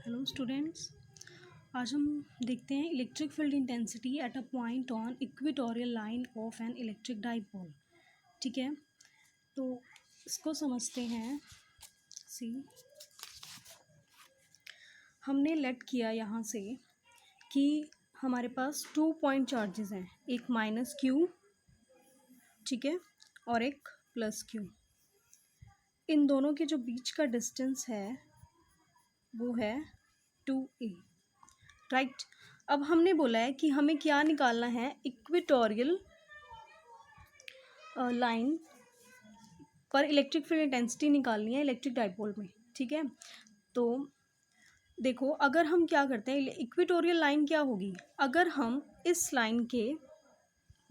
Hello students, आज हम देखते हैं electric field intensity at a point on equatorial line of N electric dipole. ठीक है, तो इसको समझते हैं। सी हमने लेट किया यहाँ से कि हमारे पास 2 पॉइंट चार्जेस हैं, एक माइनस क्यू, ठीक है, और एक प्लस क्यू। इन दोनों के जो बीच का डिस्टेंस है वो है 2a, राइट। अब हमने बोला है कि हमें क्या निकालना है, इक्वेटोरियल लाइन पर इलेक्ट्रिक फील्ड इंटेंसिटी निकालनी है इलेक्ट्रिक डाइपोल में। ठीक है, तो देखो, अगर हम क्या करते हैं, इक्वेटोरियल लाइन क्या होगी, अगर हम इस लाइन के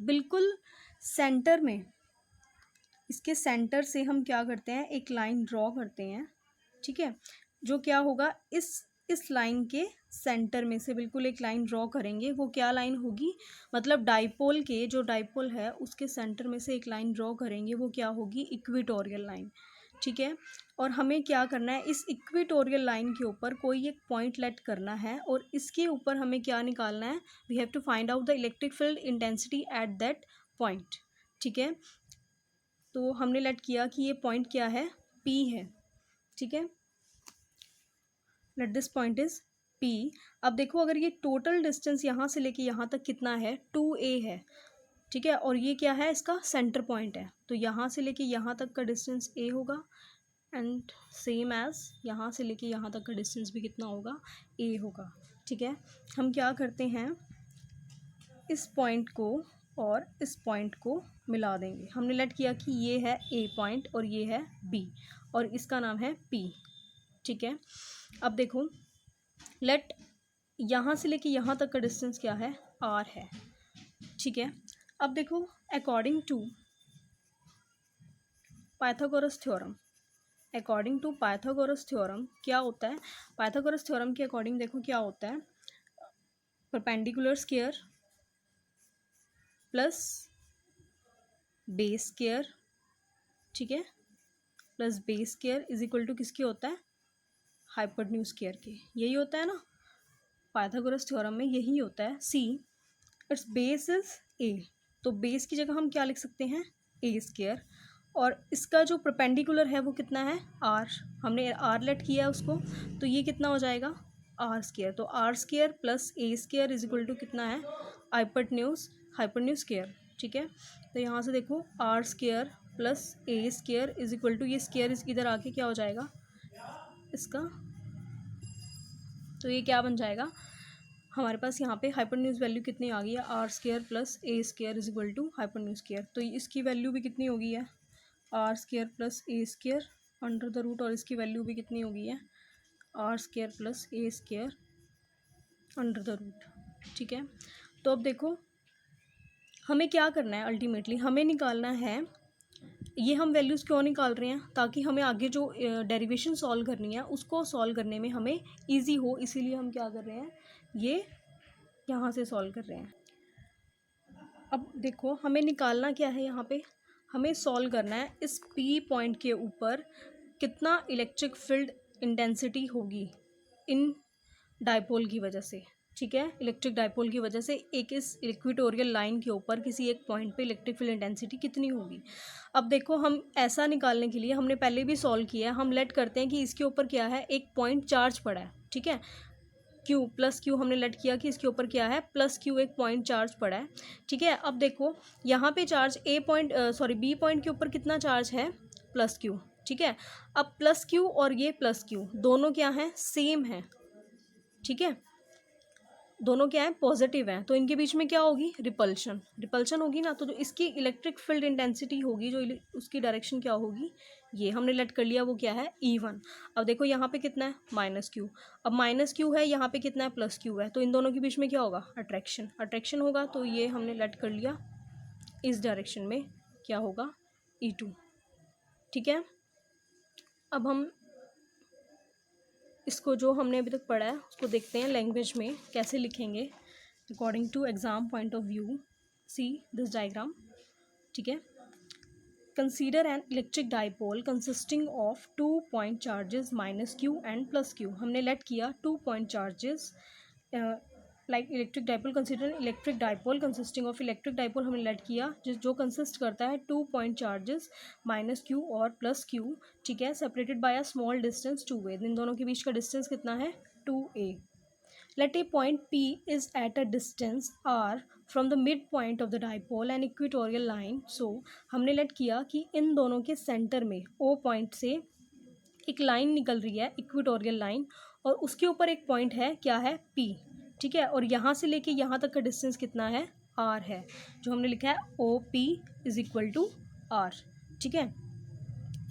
बिल्कुल सेंटर में, इसके सेंटर से हम क्या करते हैं, एक लाइन ड्रॉ करते हैं। ठीक है, जो क्या होगा, इस लाइन के सेंटर में से बिल्कुल एक लाइन ड्रॉ करेंगे। वो क्या लाइन होगी, मतलब डाइपोल के, जो डाइपोल है उसके सेंटर में से एक लाइन ड्रॉ करेंगे, वो क्या होगी, इक्वेटोरियल लाइन। ठीक है, और हमें क्या करना है, इस इक्वेटोरियल लाइन के ऊपर कोई एक पॉइंट लेट करना है और इसके ऊपर हमें क्या निकालना है, we have to find out the electric field intensity at that point. ठीक है, तो हमने लेट किया कि ये पॉइंट क्या है, P है। ठीक है, let this point is P। अब देखो, अगर ये टोटल डिस्टेंस यहाँ से लेके यहाँ तक कितना है, 2a है। ठीक है, और ये क्या है, इसका सेंटर पॉइंट है, तो यहाँ से लेके यहाँ तक का डिस्टेंस a होगा, एंड सेम एज यहाँ से लेके यहाँ तक का डिस्टेंस भी कितना होगा, a होगा। ठीक है, हम क्या करते हैं, इस पॉइंट को और इस पॉइंट को मिला देंगे। हमने लेट किया कि ये है a पॉइंट और ये है b, और इसका नाम है P। ठीक है, अब देखो, लेट यहाँ से लेके यहाँ तक का डिस्टेंस क्या है, r है। ठीक है, अब देखो, according to Pythagoras theorem, according to Pythagoras theorem क्या होता है, पाइथागोरस थ्योरम के अकॉर्डिंग देखो क्या होता है, perpendicular square plus base square, ठीक है, plus base square is equal to किसके होता है, हाइपोटेन्यूज स्क्वायर के। यही होता है ना, पाइथागोरस थ्योरम में यही होता है। See it's base is a, तो बेस की जगह हम क्या लिख सकते हैं, a स्क्वायर, और इसका जो परपेंडिकुलर है वो कितना है, r। हमने r लेट किया है उसको, तो ये कितना हो जाएगा, r स्क्वायर। तो r square plus a square is equal to कितना है, हाइपोटेन्यूज स्क्वायर। ठीक है, तो यहाँ से देखो, r square plus a square is equal to, ये स्क्वायर इधर आके क्या हो जाएगा इसका, तो ये क्या बन जाएगा, हमारे पास यहाँ पे हाइपोटेन्यूज वैल्यू कितनी आ गई है, r square plus a square is equal to hypotenuse square. तो इसकी वैल्यू भी कितनी हो गई है, r square plus a square under the root, और इसकी वैल्यू भी कितनी हो गई है, r square plus a square under the root. ठीक है, तो अब देखो, हमें क्या करना है, अल्टीमेटली हमें निकालना है, ये हम वैल्यूज़ क्यों निकाल रहे हैं, ताकि हमें आगे जो डेरिवेशन सॉल्व करनी है उसको सॉल्व करने में हमें इजी हो, इसीलिए हम क्या कर रहे हैं, ये यहाँ से सॉल्व कर रहे हैं। अब देखो, हमें निकालना क्या है, यहाँ पे हमें सॉल्व करना है इस P पॉइंट के ऊपर कितना इलेक्ट्रिक फील्ड इंटेंसिटी होगी इन डाइपोल की वजह से। ठीक है, इलेक्ट्रिक डाइपोल की वजह से एक इस इक्वेटोरियल लाइन के ऊपर किसी एक पॉइंट पे इलेक्ट्रिक फील्ड इंटेंसिटी कितनी होगी। अब देखो, हम ऐसा निकालने के लिए हमने पहले भी सॉल्व किया है, हम लेट करते हैं कि इसके ऊपर क्या है, एक पॉइंट चार्ज पड़ा है। ठीक है, क्यू प्लस क्यू हमने लेट किया कि इसके ऊपर क्या है, प्लस क्यू, एक पॉइंट चार्ज पड़ा है। ठीक है, अब देखो, यहाँ पे चार्ज बी पॉइंट के ऊपर कितना चार्ज है, प्लस क्यू। ठीक है, अब प्लस क्यू और ये प्लस क्यू दोनों क्या हैं, सेम है। ठीक है, दोनों क्या है, पॉजिटिव हैं, तो इनके बीच में क्या होगी, रिपल्शन होगी ना, तो जो इसकी इलेक्ट्रिक फील्ड इंटेंसिटी होगी, जो उसकी डायरेक्शन क्या होगी, ये हमने लेट कर लिया, वो क्या है, E1। अब देखो, यहाँ पे कितना है, माइनस क्यू, अब माइनस क्यू है, यहाँ पे कितना है, प्लस क्यू है, तो इन दोनों के बीच में क्या होगा, अट्रैक्शन होगा, तो ये हमने लेट कर लिया, इस डायरेक्शन में क्या होगा, E2। ठीक है, अब हम इसको जो हमने अभी तक पढ़ा है उसको देखते हैं लैंग्वेज में कैसे लिखेंगे, according to exam point of view. See this diagram. ठीक है, consider an electric dipole consisting of 2 point charges minus Q and plus Q. हमने लेट किया 2 point charges like electric dipole, consider electric dipole consisting of electric dipole हमने let किया जो consist करता है 2 point charges minus Q और plus Q, ठीक है, separated by a small distance 2a। इन दोनों के बीच का डिस्टेंस कितना है 2a। Let a point P is at a distance r from the midpoint of the dipole and equatorial line। So हमने लेट किया कि इन दोनों के सेंटर में O पॉइंट से एक लाइन निकल रही है, इक्वेटोरियल लाइन, और उसके ऊपर एक पॉइंट है, क्या है P, ठीक है, और यहाँ से लेके यहाँ तक का डिस्टेंस कितना है r है, जो हमने लिखा है OP is equal to r, ठीक है,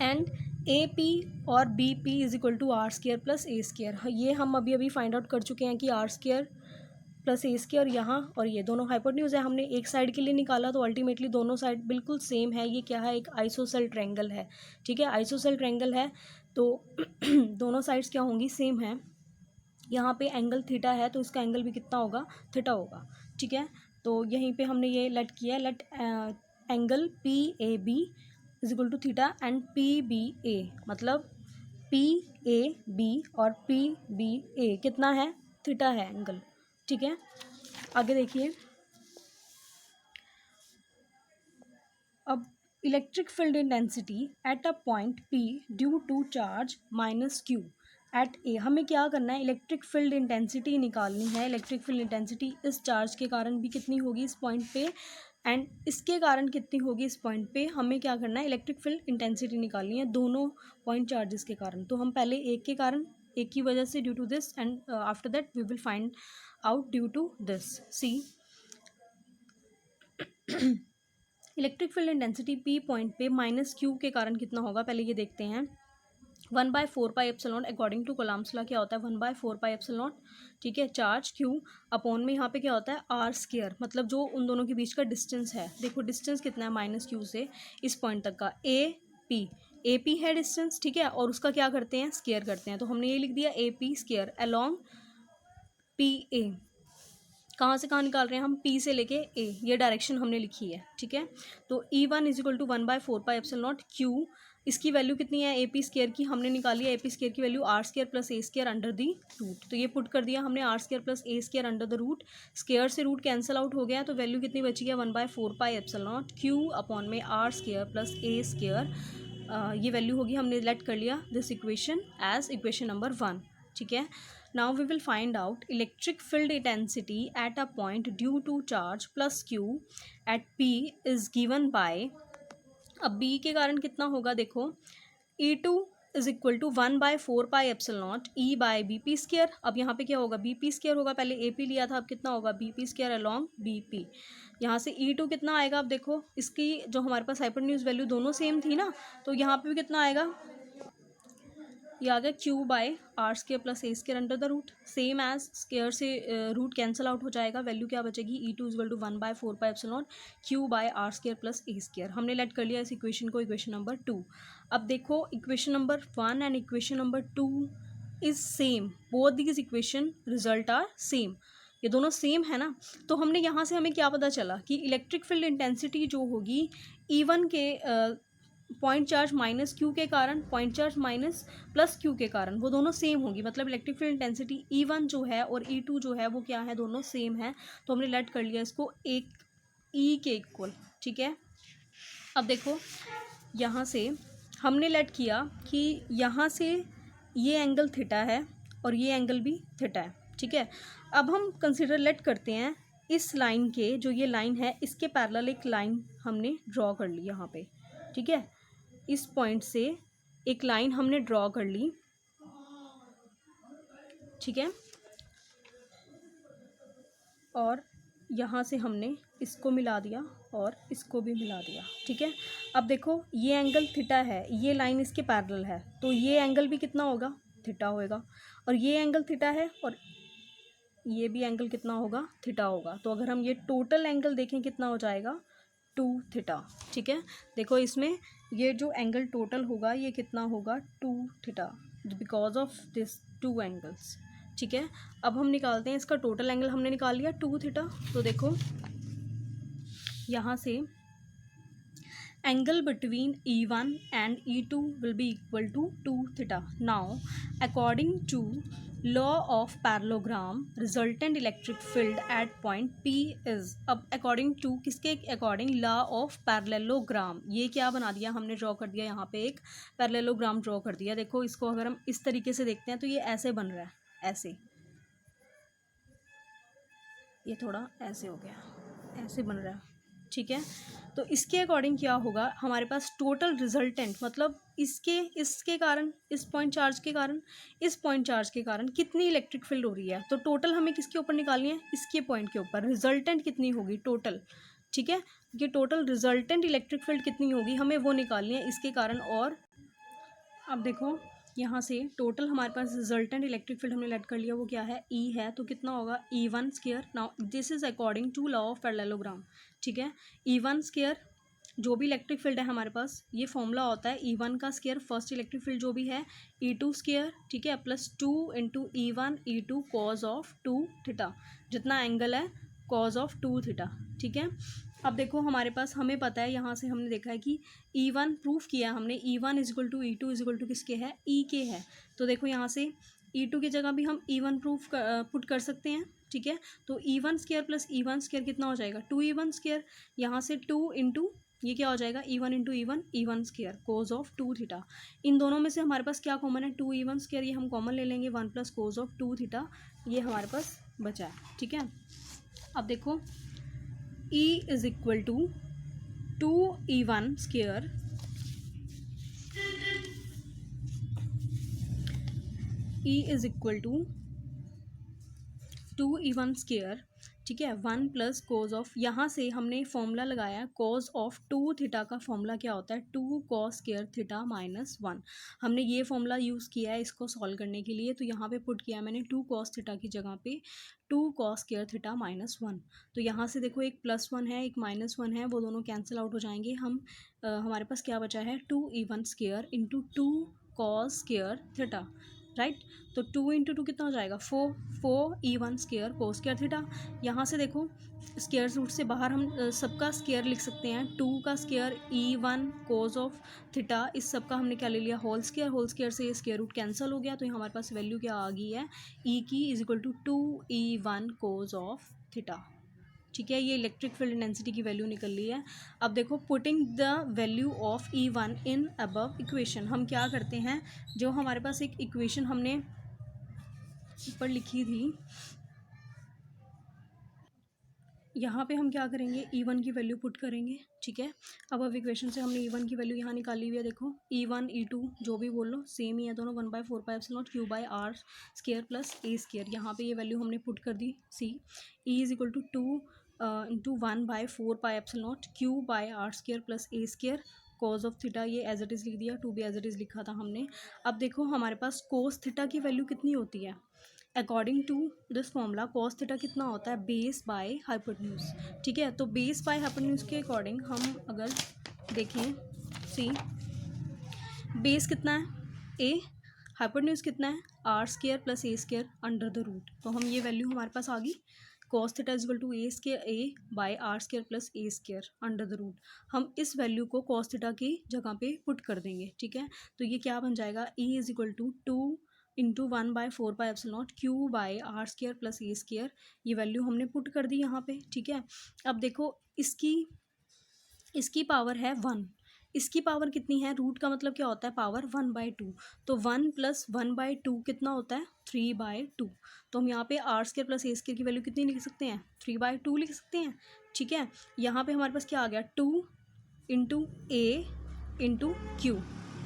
एंड ए पी और B P is equal to R square plus A square. ये हम अभी अभी फाइंड आउट कर चुके हैं कि R square plus A square यहाँ और ये दोनों हाइपोटेन्यूज है। हमने एक साइड के लिए निकाला तो अल्टीमेटली दोनों साइड बिल्कुल सेम है। ये क्या है, एक आइसोसेल ट्रायंगल है, ठीक है, आइसोसेल ट्रायंगल है तो दोनों साइड्स क्या होंगी, सेम है। यहाँ पे एंगल थीटा है तो इसका एंगल भी कितना होगा, थीटा होगा, ठीक है। तो यहीं पे हमने ये लेट किया, let angle P A B is equal to theta and P B A, मतलब पी ए बी और पी बी ए कितना है, थीटा है एंगल, ठीक है। आगे देखिए, अब electric field intensity at a point P due to charge minus Q at A. हमें क्या करना है, इलेक्ट्रिक फील्ड इंटेंसिटी निकालनी है। इलेक्ट्रिक फील्ड इंटेंसिटी इस चार्ज के कारण भी कितनी होगी इस पॉइंट पे, एंड इसके कारण कितनी होगी इस पॉइंट पे। हमें क्या करना है, इलेक्ट्रिक फील्ड इंटेंसिटी निकालनी है दोनों पॉइंट चार्जेस के कारण। तो हम पहले एक के कारण, एक की वजह से due to this, and after that we will find out due to this. See electric field intensity P point पे माइनस क्यू के कारण कितना होगा, पहले ये देखते हैं। 1/4πε अकॉर्डिंग टू कॉलम्स लॉ क्या होता है, 1/4πε, ठीक है, चार्ज क्यू अपॉन में यहाँ पे क्या होता है आर स्केयर, मतलब जो उन दोनों के बीच का डिस्टेंस है। देखो डिस्टेंस कितना है माइनस क्यू से इस पॉइंट तक का, ए पी है डिस्टेंस, ठीक है, और उसका क्या करते हैं, स्केयर करते हैं। तो हमने ये लिख दिया ए P square along P A. कहाँ से कहाँ निकाल रहे हैं हम, पी से लेके ए, ये डायरेक्शन हमने लिखी है, ठीक है। तो E1 is equal to 1/4πε Q, इसकी वैल्यू कितनी है ए पी स्केयर की, हमने निकाली है ए पी स्केयर की value R square plus A square under the root. तो ये पुट कर दिया हमने R square plus A square under the root, square से रूट कैंसिल आउट हो गया, तो वैल्यू कितनी बची है 1/4πε क्यू अपॉन में R square plus A square. ये वैल्यू होगी, हमने लेट कर लिया this equation as equation number 1, ठीक है। Now we will find out electric field intensity at a point due to charge plus Q at P is given by, अब B के कारण कितना होगा देखो, E2 is equal to 1/4πε E by B P square. अब यहाँ पे क्या होगा, बी पी स्केयर होगा, पहले ए पी लिया था, अब कितना होगा B P square along B P. यहाँ से E2 कितना आएगा, अब देखो इसकी जो हमारे पास हाइपोटेन्यूज वैल्यू दोनों सेम थी ना, तो यहाँ पे भी कितना आएगा, ये आ गया Q by R square plus A square under the root, same as square से रूट कैंसिल आउट हो जाएगा, वैल्यू क्या बचेगी E2 equal to 1/4πε Q by R square plus A square. हमने लेट कर लिया इस इक्वेशन को, इक्वेशन नंबर 2। अब देखो equation number 1 and equation number 2 is same, both this equation result are same, ये दोनों सेम है ना। तो हमने यहाँ से हमें क्या पता चला कि इलेक्ट्रिक फील्ड इंटेंसिटी जो होगी E1 के पॉइंट चार्ज माइनस क्यू के कारण, point charge minus plus Q के कारण, वो दोनों सेम होगी, मतलब इलेक्ट्रिक फील्ड इंटेंसिटी E1 जो है और E2 जो है वो क्या है, दोनों सेम है। तो हमने लेट कर लिया इसको एक E के इक्वल, ठीक है। अब देखो यहाँ से हमने लेट किया कि यहाँ से ये एंगल थीटा है और ये एंगल भी थीटा है, ठीक है। अब हम कंसिडर लेट करते हैं इस लाइन के, जो ये लाइन है इसके पैरेलल एक लाइन हमने ड्रॉ कर ली यहाँ पे, ठीक है। इस पॉइंट से एक लाइन हमने ड्रॉ कर ली, ठीक है, और यहाँ से हमने इसको मिला दिया और इसको भी मिला दिया, ठीक है। अब देखो ये एंगल थीटा है, ये लाइन इसके पैरेलल है, तो ये एंगल भी कितना होगा, थीटा होएगा, और ये एंगल थीटा है और ये भी एंगल कितना होगा, थीटा होगा। तो अगर हम ये टोटल एंगल देखें कितना हो जाएगा, 2 थीटा, ठीक है। देखो इसमें ये जो एंगल टोटल होगा ये कितना होगा, 2 theta, because of this 2 angles, ठीक है। अब हम निकालते हैं इसका टोटल एंगल, हमने निकाल लिया 2 थीटा। तो देखो यहाँ से angle between E1 and E2 will be equal to 2 theta. Now, according to law of parallelogram, resultant electric field at point P is, अब according to किसके according, law of parallelogram, ये क्या बना दिया हमने, ड्रॉ कर दिया यहाँ पे एक पैरेललोग्राम ड्रॉ कर दिया। देखो इसको अगर हम इस तरीके से देखते हैं तो ये ऐसे बन रहा है, ऐसे, ये थोड़ा ऐसे हो गया, ऐसे बन रहा है, ठीक है। तो इसके अकॉर्डिंग क्या होगा, हमारे पास टोटल रिजल्टेंट, मतलब इसके कारण, इस पॉइंट चार्ज के कारण, इस पॉइंट चार्ज के कारण कितनी इलेक्ट्रिक फील्ड हो रही है। तो टोटल हमें किसके ऊपर निकालनी है, इसके पॉइंट के ऊपर रिजल्टेंट कितनी होगी टोटल, ठीक है। ये टोटल रिजल्टेंट इलेक्ट्रिक फील्ड कितनी होगी हमें वो निकालनी है इसके कारण। और अब देखो यहाँ से टोटल हमारे पास रिजल्टेंट इलेक्ट्रिक फील्ड हमने लेट कर लिया, वो क्या है, ई है, तो कितना होगा E1 square. Now this is according to law of parallelogram, ठीक है। E1 स्क्वायर जो भी इलेक्ट्रिक फील्ड है हमारे पास, ये फॉर्मूला होता है E1 का स्क्वायर, फर्स्ट इलेक्ट्रिक फील्ड जो भी है, E2 स्क्वायर, ठीक है, plus 2 into E1 E2 cause of 2 theta, जितना एंगल है कॉज ऑफ 2 थीटा, ठीक है। अब देखो हमारे पास, हमें पता है, यहाँ से हमने देखा है कि E1 प्रूफ किया हमने, E1 equal to E2 equal to किसके है, E के है। तो देखो यहाँ से E2 की जगह भी हम E1 प्रूफ पुट कर सकते हैं, ठीक है। तो E1 square plus E1 square कितना हो जाएगा, 2E1 स्क्वायर, यहाँ से 2 इंटू ये क्या हो जाएगा, E1 into E1 square cos of 2 theta. इन दोनों में से हमारे पास क्या कॉमन है, 2E1 स्क्वायर, ये हम कॉमन ले लेंगे, 1 प्लस कोज ऑफ 2 थीटा, ये हमारे पास बचा है, ठीक है। अब देखो E is equal to 2E1 square, E is equal to 2E1 square, ठीक है, 1 प्लस कोज ऑफ, यहाँ से हमने फॉर्मूला लगाया कोज ऑफ 2 थीटा का फॉर्मूला क्या होता है, 2 कॉस स्क्वायर थीटा माइनस 1। हमने ये फॉर्मूला यूज़ किया है इसको सॉल्व करने के लिए, तो यहाँ पे पुट किया मैंने 2 कॉस थीटा की जगह पे 2 कॉस स्क्वायर थीटा माइनस 1। तो यहाँ से देखो एक +1 है, एक -1 है, वो दोनों कैंसिल आउट हो जाएंगे। हमारे पास क्या बचा है, 2E1 square into 2 cos square theta, right. तो 2 इंटू 2 कितना हो जाएगा, 4E1 square cos square theta. यहाँ से देखो स्क्वायर रूट से बाहर हम सबका स्क्वायर लिख सकते हैं, 2 का square E1 cos of theta, इस सब का हमने क्या ले लिया, होल स्क्वायर, होल स्क्वायर से ये स्क्वायर रूट कैंसिल हो गया, तो हमारे पास वैल्यू क्या आ गई है, E की is equal to 2E1 cos of theta, ठीक है। ये इलेक्ट्रिक फील्ड इंटेंसिटी की वैल्यू निकल ली है। अब देखो putting the value of E1 in above equation, हम क्या करते हैं, जो हमारे पास एक इक्वेशन हमने ऊपर लिखी थी, यहाँ पे हम क्या करेंगे, E1 की वैल्यू पुट करेंगे, ठीक है। अब इक्वेशन से हमने E1 की वैल्यू यहाँ निकाली हुई है, देखो E1 E2 जो भी बोल लो सेम ही है दोनों, 1/4πε0 Q/r square plus A square, यहाँ पे ये वैल्यू हमने पुट कर दी, see E is equal to 2 into 1/4πε0 Q/r square plus A square cos of theta, ये एज इट इज़ लिख दिया, 2 भी एज इट इज़ लिखा था हमने। अब देखो हमारे पास कोस थीटा की वैल्यू कितनी होती है, according to this formula cos theta कितना होता है, बेस बाय हाइपोटेन्यूज, ठीक है। तो बेस बाय हाइपोटेन्यूज के अकॉर्डिंग हम अगर देखें, सी बेस कितना है, ए, हाइपोटेन्यूज कितना है, R square plus A square under the root. तो हम ये वैल्यू हमारे पास आ गई, cos theta equal to A square, A by R square plus A square under the root. हम इस वैल्यू को कॉस थीटा की जगह पे पुट कर देंगे, ठीक है। तो ये क्या बन जाएगा, E is equal to 2 into 1/4πε0 Q/r square plus A square, ये वैल्यू हमने पुट कर दी यहाँ पे, ठीक है। अब देखो इसकी पावर है 1, इसकी पावर कितनी है, रूट का मतलब क्या होता है, पावर 1/2, तो 1 प्लस 1/2 कितना होता है, 3/2। तो हम यहाँ पे R square plus A square की वैल्यू कितनी लिख सकते हैं, 3/2 लिख सकते हैं, ठीक है। यहाँ पे हमारे पास क्या आ गया, 2 इंटू ए इंटू क्यू,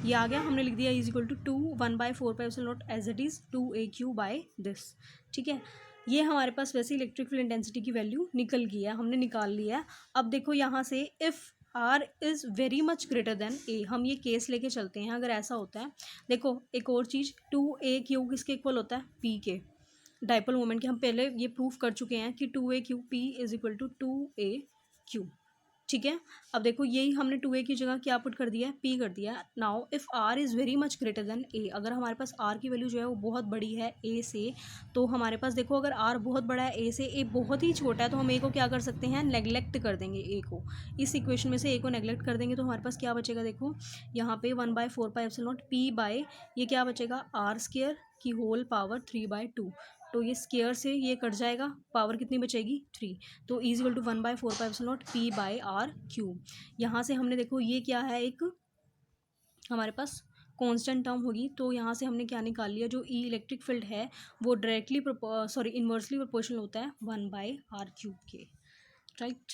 ये आ गया, हमने लिख दिया is equal to 2 1/4πε0 as it is 2AQ by this, ठीक है। ये हमारे पास वैसे इलेक्ट्रिक फील्ड इंटेंसिटी की वैल्यू निकल गई है, हमने निकाल लिया है। अब देखो यहाँ से if R is very much greater than A, हम ये केस लेके चलते हैं, अगर ऐसा होता है, देखो एक और चीज़, 2AQ किसके इक्वल होता है, P के, डाइपोल मोमेंट के, हम पहले ये प्रूफ कर चुके हैं कि 2AQ P is equal to 2AQ, ठीक है। अब देखो यही हमने 2a की जगह क्या पुट कर दिया है, p कर दिया है। Now if r is very much greater than a, अगर हमारे पास r की वैल्यू जो है वो बहुत बड़ी है a से, तो हमारे पास देखो अगर r बहुत बड़ा है a से, a बहुत ही छोटा है, तो हम a को क्या कर सकते हैं, नेगलेक्ट कर देंगे a को। इस इक्वेशन में से a को नेगलेक्ट कर देंगे तो हमारे पास क्या बचेगा, देखो यहाँ पे 1/4πε0 p बाय ये क्या बचेगा, r स्क्वायर की होल पावर 3/2। तो ये स्क्वायर से ये कट जाएगा, पावर कितनी बचेगी 3। तो equal to 1/4πε0 p by R cube. यहाँ से हमने देखो ये क्या है, एक हमारे पास कांस्टेंट टर्म होगी, तो यहाँ से हमने क्या निकाल लिया, जो ई इलेक्ट्रिक फील्ड है वो डायरेक्टली इन्वर्सली प्रोपोर्शनल होता है 1/r क्यूब के, राइट।